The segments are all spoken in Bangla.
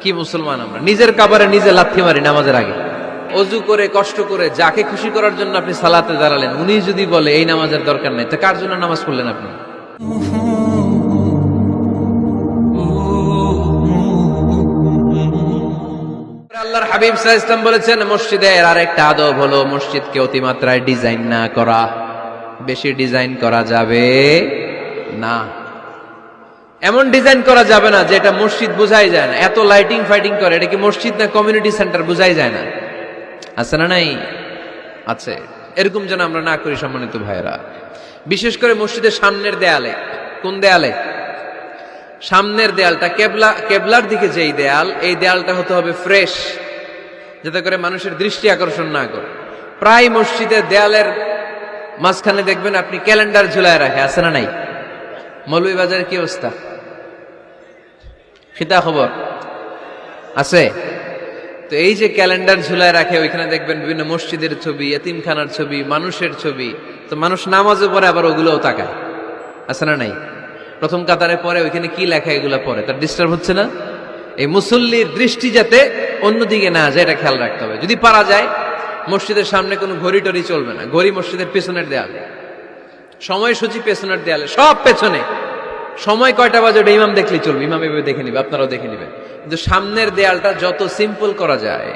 কি মুসলমান আমরা, নিজের কাবারে নিজে লাথি মারি নামাজের আগে। অজু করে কষ্ট করে যাকে খুশি করার জন্য আপনি সালাতে দাঁড়ালেন, উনি যদি বলে এই নামাজের দরকার নেই, তো কার জন্য নামাজ পড়লেন আপনি? আল্লাহর হাবিব সাল্লাল্লাহু আলাইহি ওয়াসাল্লাম বলেছেন, মসজিদের আরেকটা আদব হলো মসজিদকে অতিমাত্রায় ডিজাইন না করা। বেশি ডিজাইন করা যাবে না, এমন ডিজাইন করা যাবে না যেটা মসজিদ বোঝাই যায় না। এত লাইটিং ফাইটিং করে, এটা কি মসজিদ না কমিউনিটি সেন্টার বোঝাই যায় না? আছে না নাই? আছে। এরকম যেন আমরা না করি সম্মানিত ভাইয়েরা। বিশেষ করে মসজিদের সামনের দেয়ালে। কোন দেয়ালে? সামনের দেয়ালটা, কেবলার দিকে যেই দেয়াল, এই দেয়ালটা হতে হবে ফ্রেশ, যাতে করে মানুষের দৃষ্টি আকর্ষণ না করে। প্রায় মসজিদের দেয়ালের মাঝখানে দেখবেন আপনি ক্যালেন্ডার ঝুলায় রাখে, আছে না নাই? মৌলভীবাজারের কি অবস্থা? খিতা খবর আছে? তো এই যে ক্যালেন্ডার ঝুলায় রাখে, ওইখানে দেখবেন বিভিন্ন মসজিদের ছবি, এতিমখানার ছবি, মানুষের ছবি। তো মানুষ নামাজে পড়ে আবার ওগুলোও তাকায়, আছে না নাই? প্রথম কাতারে পরে ওইখানে কি লেখা, এগুলো পরে তার ডিস্টার্ব হচ্ছে না? এই মুসল্লির দৃষ্টি যাতে অন্যদিকে না যায়, এটা খেয়াল রাখতে হবে। যদি পারা যায়, মসজিদের সামনে কোনো ঘড়ি টড়ি চলবে না। ঘড়ি মসজিদের পেছনের দেয়ালে, সময়সূচি পেছনের দেয়ালে, সব পেছনে। সময় কয়টা বাজে ওটা ইমাম দেখলেই চলবে, ইমাম এভাবে দেখে নিবে, আপনারাও দেখে নিবেন। কিন্তু সামনের দেয়ালটা যত সিম্পল করা যায়।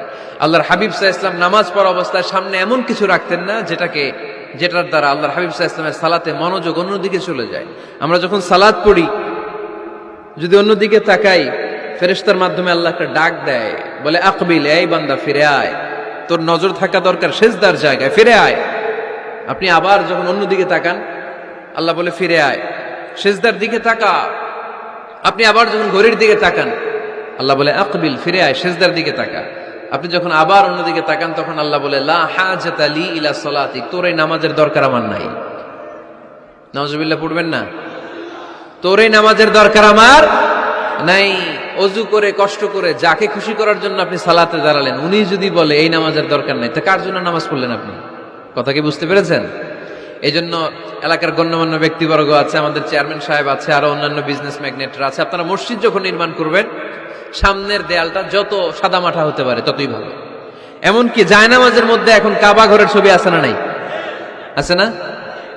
আল্লাহর হাবিব সাল্লাল্লাহু আলাইহি ওয়াসাল্লাম নামাজ পড়া অবস্থায় সামনে এমন কিছু রাখতেন না যেটার দ্বারা আল্লাহর হাবিব সাল্লাল্লাহু আলাইহি ওয়াসাল্লামের সালাতে মনোযোগ অন্যদিকে চলে যায়। আমরা যখন সালাত পড়ি, যদি অন্যদিকে তাকাই, ফেরেশতার মাধ্যমে আল্লাহ একটা ডাক দেয়, বলে আকবিল, এই বান্দা ফিরে আয়, তোর নজর থাকা দরকার সিজদার জায়গায়, ফিরে আয়। আপনি আবার যখন অন্যদিকে তাকান, আল্লাহ বলে ফিরে আয়, সিজদার দিকে তাকা। আপনি আবার যখন ঘড়ির দিকে তাকান, আল্লাহ বলে আকবিল, ফিরে আয়, সিজদার দিকে তাকা। আপনি যখন আবার অন্যদিকে তাকান, তখন আল্লাহ বলে লা হাজাতা লি ইলা সলাতিক, তোর এই নামাজের দরকার আমার নাই। নাউজুবিল্লাহ পড়বেন না? তোর এই নামাজের দরকার আমার নাই। অজু করে কষ্ট করে যাকে খুশি করার জন্য আপনি সালাতে দাঁড়ালেন, উনি যদি বলে এই নামাজের দরকার নেই, তো কার জন্য নামাজ পড়লেন আপনি? কথা কি বুঝতে পেরেছেন? এই জন্য এলাকার গণ্যমান্য ব্যক্তিবর্গ আছে, আমাদের চেয়ারম্যান সাহেব আছে, আরো অন্যান্য বিজনেস ম্যাগনেটরা আছে। আপনারা মসজিদ যখন নির্মাণ করবেন, সামনের দেয়ালটা যত সাদামাটা হতে পারে ততই ভালো। এমনকি জায়নামাজের মধ্যে এখন কাবা ঘরের ছবি আছে না নাই? আছে না?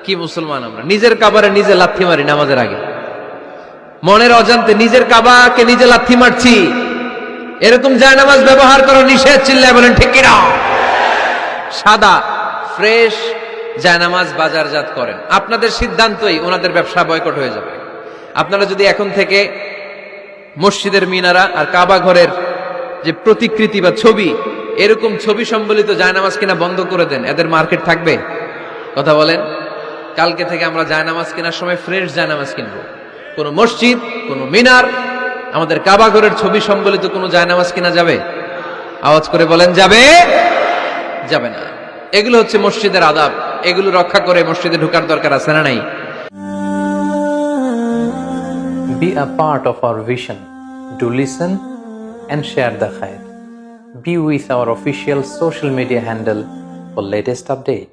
কি মুসলমান আমরা, নিজের কাবারে নিজে লাথি মারি নামাজের আগে। মনের অজান্তে নিজের কাবাকে নিজে লাথি মারছি। এরকম জায়নামাজ ব্যবহার করা নিষেধ, চিল্লায় বলেন ঠিক কিনা? সাদা ফ্রেশ জায়নামাজ বাজারজাত করেন, আপনাদের সিদ্ধান্তই ওনাদের ব্যবসা বয়কট হয়ে যাবে। আপনারা যদি এখন থেকে মসজিদের মিনারা আর কাবা ঘরের যে প্রতিকৃতি বা ছবি, এরকম ছবি সম্বলিত জায়নামাজ কিনা বন্ধ করে দেন, এদের মার্কেট থাকবে? কথা বলেন। কালকে থেকে আমরা জায়নামাজ কেনার সময় ফ্রেশ জায়নামাজ কিনবো। কোন মসজিদ, কোন মিনার, আমাদের কাবা ঘরের ছবি সম্বলিত কোন জায়নামাজ কিনা যাবে? আওয়াজ করে বলেন, যাবে? যাবে না। এগুলো হচ্ছে মসজিদের আদাব, এগুলো রক্ষা করে মসজিদে ঢোকার দরকার আছে না নাই? Be a part of our vision. Do listen and share the khair. Be with our official social media handle for latest update.